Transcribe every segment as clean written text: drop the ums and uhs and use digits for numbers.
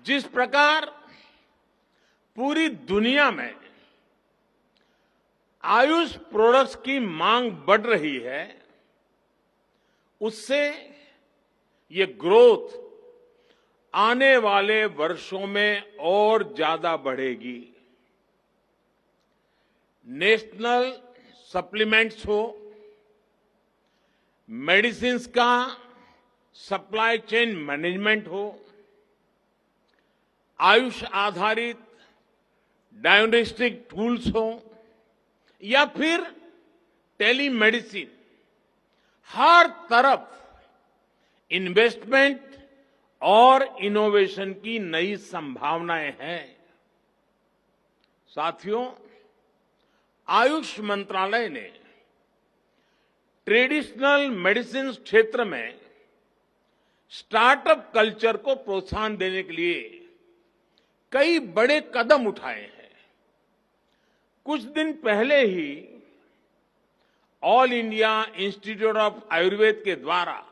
जिस प्रकार पूरी दुनिया में आयुष प्रोडक्ट्स की मांग बढ़ रही है, उससे ये ग्रोथ आने वाले वर्षों में और ज्यादा बढ़ेगी। नेशनल सप्लीमेंट्स हो, मेडिसिन्स का सप्लाई चेन मैनेजमेंट हो, आयुष आधारित डायग्नोस्टिक टूल्स हो या फिर टेलीमेडिसिन, हर तरफ इन्वेस्टमेंट और इनोवेशन की नई संभावनाएं हैं। साथियों, आयुष मंत्रालय ने ट्रेडिशनल मेडिसिन क्षेत्र में स्टार्टअप कल्चर को प्रोत्साहन देने के लिए कई बड़े कदम उठाए हैं। कुछ दिन पहले ही all India institute of Ayurveda के द्वारा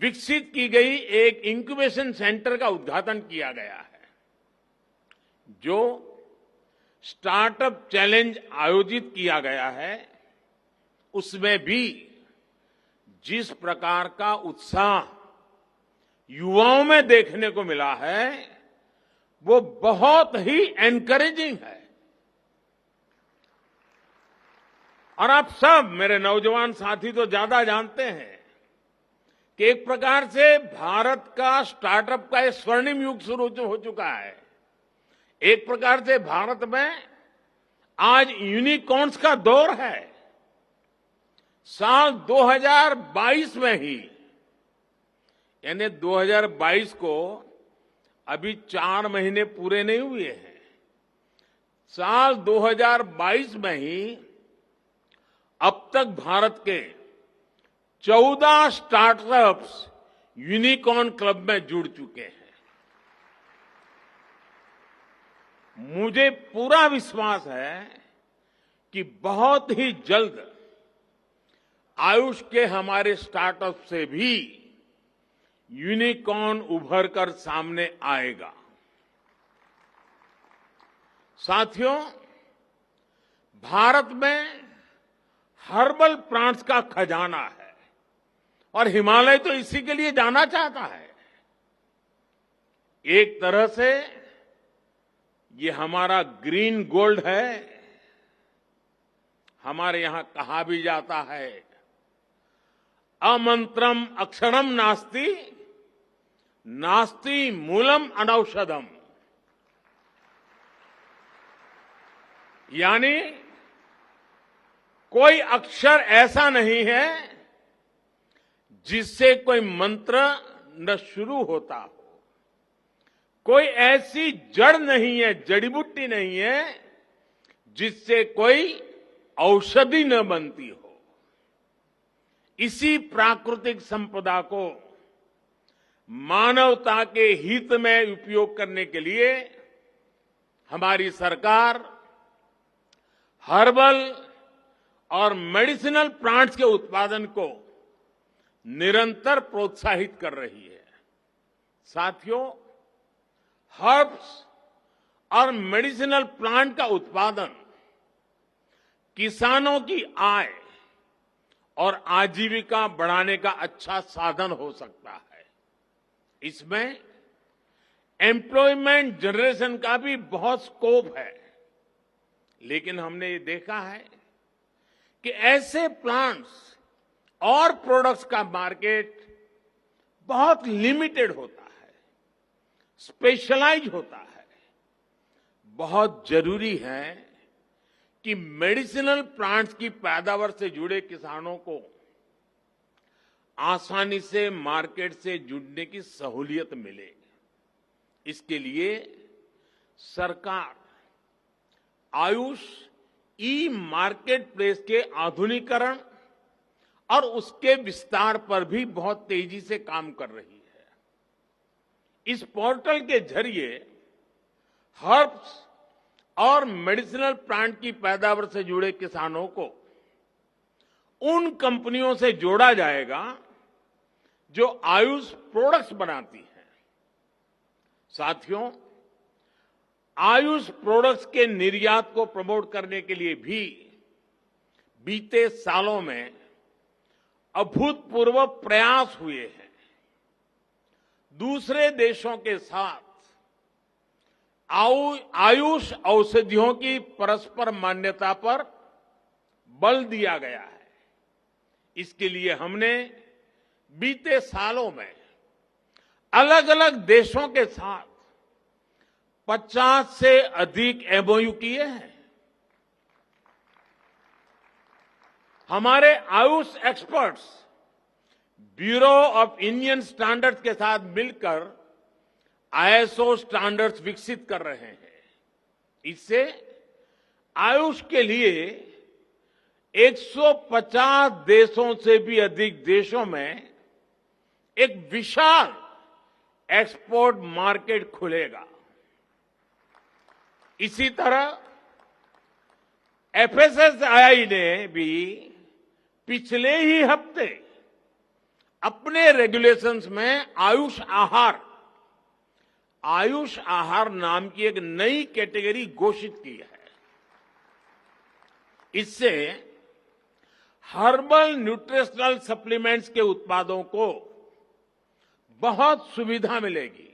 विकसित की गई एक इंक्यूबेशन सेंटर का उद्घाटन किया गया है, जो स्टार्टअप चैलेंज आयोजित किया गया है। उसमें भी जिस प्रकार का उत्साह युवाओं में देखने को मिला है, वो बहुत ही एनकरेजिंग है। और आप सब मेरे नौजवान साथी तो ज्यादा जानते हैं कि एक प्रकार से भारत का स्टार्टअप का एक स्वर्णिम युग शुरू हो चुका है। एक प्रकार से भारत में आज यूनिकॉर्न्स का दौर है। साल 2022 में ही, यानी 2022 को अभी 4 महीने पूरे नहीं हुए हैं, साल 2022 में ही अब तक भारत के 14 स्टार्टअप्स यूनिकॉर्न क्लब में जुड़ चुके हैं। मुझे पूरा विश्वास है कि बहुत ही जल्द आयुष के हमारे स्टार्टअप से भी यूनिकॉर्न उभर कर सामने आएगा। साथियों, भारत में हर्बल प्लांट्स का खजाना है और हिमालय तो इसी के लिए जाना चाहता है। एक तरह से ये हमारा ग्रीन गोल्ड है। हमारे यहां कहा भी जाता है, अमंत्रम अक्षरम नास्ति, नास्ति मूलम अनौषधम। यानी कोई अक्षर ऐसा नहीं है जिससे कोई मंत्र न शुरू होता हो, कोई ऐसी जड़ नहीं है, जड़ी बूटी नहीं है जिससे कोई औषधि न बनती हो। इसी प्राकृतिक संपदा को मानवता के हित में उपयोग करने के लिए हमारी सरकार हर्बल और मेडिसिनल प्लांट्स के उत्पादन को निरंतर प्रोत्साहित कर रही है। साथियों, हर्ब्स और मेडिसिनल प्लांट का उत्पादन किसानों की आय और आजीविका बढ़ाने का अच्छा साधन हो सकता है। इसमें एम्प्लॉयमेंट जनरेशन का भी बहुत स्कोप है। लेकिन हमने ये देखा है कि ऐसे प्लांट्स और प्रोडक्ट्स का मार्केट बहुत लिमिटेड होता है, स्पेशलाइज होता है। बहुत जरूरी है कि मेडिसिनल प्लांट्स की पैदावार से जुड़े किसानों को आसानी से मार्केट से जुड़ने की सहूलियत मिले। इसके लिए सरकार आयुष ई मार्केट प्लेस के आधुनिकीकरण और उसके विस्तार पर भी बहुत तेजी से काम कर रही है। इस पोर्टल के जरिए हर्ब्स और मेडिसिनल प्लांट की पैदावार से जुड़े किसानों को उन कंपनियों से जोड़ा जाएगा जो आयुष प्रोडक्ट्स बनाती हैं। साथियों, आयुष प्रोडक्ट्स के निर्यात को प्रमोट करने के लिए भी बीते सालों में अभूतपूर्व प्रयास हुए हैं। दूसरे देशों के साथ आयुष औषधियों की परस्पर मान्यता पर बल दिया गया है। इसके लिए हमने बीते सालों में अलग अलग देशों के साथ 50 से अधिक एमओयू किए हैं। हमारे Ayush experts bureau of Indian standards के साथ मिलकर आईएसओ स्टैंडर्ड्स विकसित कर रहे हैं। इससे आयुष के लिए 150 देशों से भी अधिक देशों में एक विशाल एक्सपोर्ट मार्केट खुलेगा। इसी तरह एफएसएसएआई ने भी पिछले ही हफ्ते अपने रेगुलेशंस में आयुष आहार नाम की एक नई कैटेगरी घोषित की है। इससे हर्बल न्यूट्रिशनल सप्लीमेंट्स के उत्पादों को बहुत सुविधा मिलेगी।